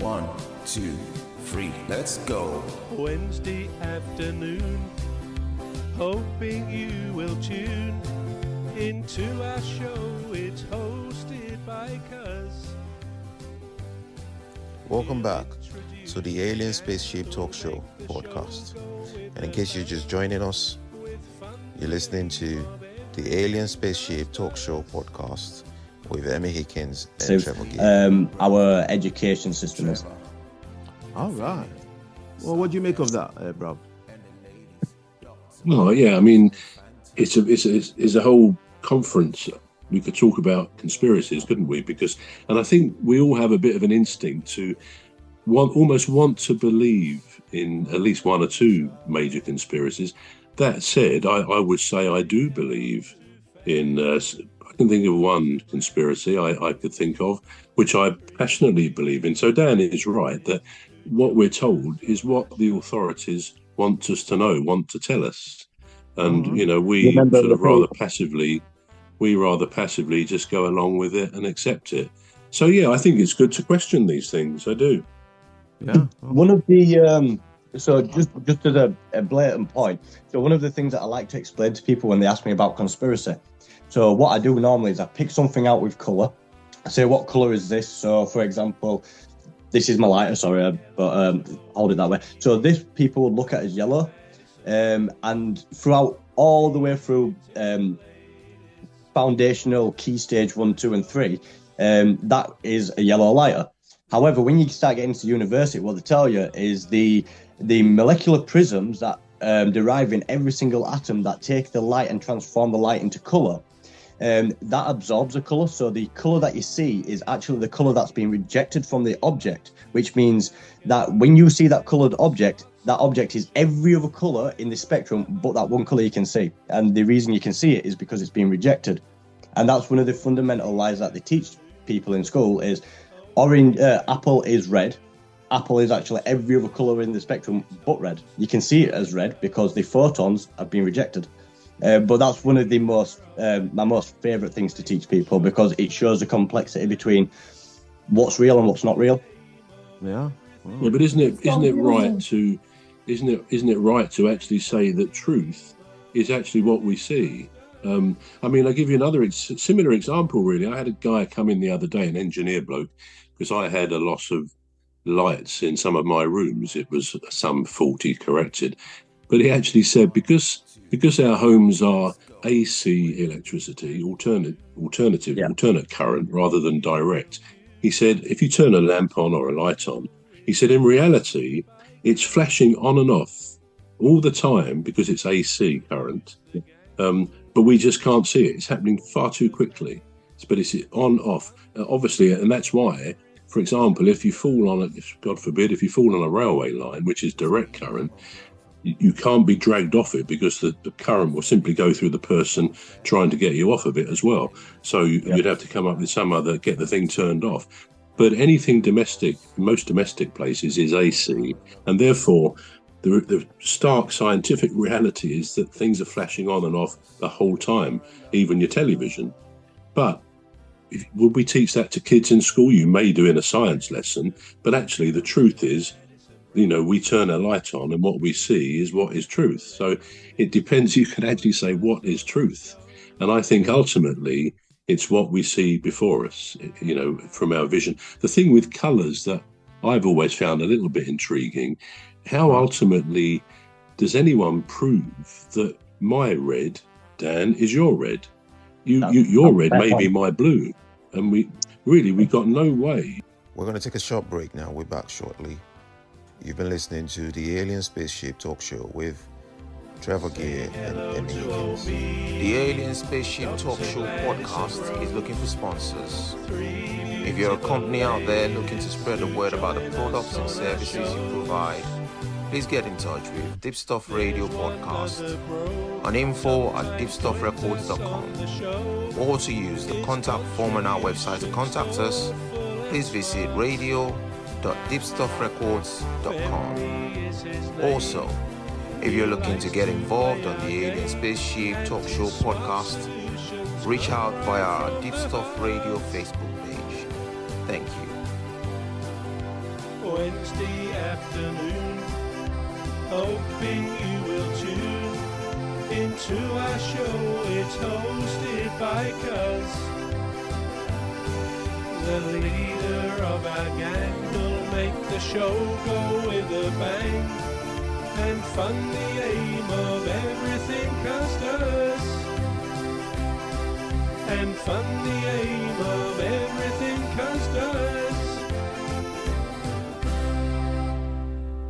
1, 2, 3, let's go. Wednesday afternoon, hoping you will tune into our show. It's hosted by Cuz. Welcome back to the Alien Spaceship Talk Show podcast. And in case you're just joining us, you're listening to the Alien Spaceship Talk Show podcast with Emmy Hickins and Trevor Gill. Our education system is. All right. Well, what do you make of that, bro? Oh yeah, I mean, it's a whole conference. We could talk about conspiracies, couldn't we? And I think we all have a bit of an instinct to almost want to believe in at least one or two major conspiracies. That said, I would say I do believe in. I can think of one conspiracy I could think of, which I passionately believe in. So Dan is right that what we're told is what the authorities want us to know, want to tell us. And, you know, we sort of rather passively just go along with it and accept it. So, yeah, I think it's good to question these things. I do. Yeah. One of the, so just as a blatant point, so one of the things that I like to explain to people when they ask me about conspiracy, so what I do normally is I pick something out with colour. I say, what colour is this? So, for example, this is my lighter, sorry, but hold it that way. So this people would look at as yellow. And throughout, all the way through foundational key stage 1, 2, and 3, that is a yellow lighter. However, when you start getting to university, what they tell you is the molecular prisms that derive in every single atom that take the light and transform the light into colour, that absorbs a colour. So the colour that you see is actually the colour that's being rejected from the object, which means that when you see that coloured object, that object is every other colour in the spectrum but that one colour you can see. And the reason you can see it is because it's being rejected. And that's one of the fundamental lies that they teach people in school is apple is red. Apple is actually every other colour in the spectrum but red. You can see it as red because the photons have been rejected. But that's one of the my most favourite things to teach people because it shows the complexity between what's real and what's not real. Yeah. Yeah, but isn't it right to actually say that truth is actually what we see? I mean, I'll give you another similar example, really. I had a guy come in the other day, an engineer bloke, because I had a loss of lights in some of my rooms. It was some fault he corrected. But he actually said, because our homes are AC electricity, alternate current rather than direct, he said, if you turn a lamp on or a light on, he said, in reality, it's flashing on and off all the time because it's AC current. But we just can't see it. It's happening far too quickly. But it's on, off, obviously. And that's why, for example, if you fall on God forbid, if you fall on a railway line, which is direct current, you can't be dragged off it because the current will simply go through the person trying to get you off of it as well. So you'd have to come up with some other, get the thing turned off. But anything domestic, most domestic places is AC. And therefore, the stark scientific reality is that things are flashing on and off the whole time, even your television. But would we teach that to kids in school? You may do in a science lesson, but actually the truth is, you know, we turn a light on and what we see is what is truth. So it depends. You can actually say what is truth. And I think ultimately it's what we see before us, you know, from our vision. The thing with colours that I've always found a little bit intriguing, how ultimately does anyone prove that my red, Dan, is your red? Your red may be my blue. And we got no way. We're going to take a short break now. We're back shortly. You've been listening to the Alien Spaceship Talk Show with Trevor Gill and Emmy Hickins. The Alien Spaceship Talk Show podcast is looking for sponsors. If you're a company out there looking to spread the word about the products and services you provide, please get in touch with Deep Stuff Radio Podcast on info@deepstuffrecords.com, or to use the contact form on our website to contact us, please visit radio.deepstuffrecords.com. Also, if you're looking to get involved on the Alien Spaceship Talk Show podcast, reach out via our Deep Stuff Radio Facebook page. Thank you. Wednesday afternoon. Hoping you will tune into our show. It's hosted by Cuz, the leader of our gang, will make the show go with a bang and fund the aim of everything Cuz does. And fund the aim of everything Cuz does.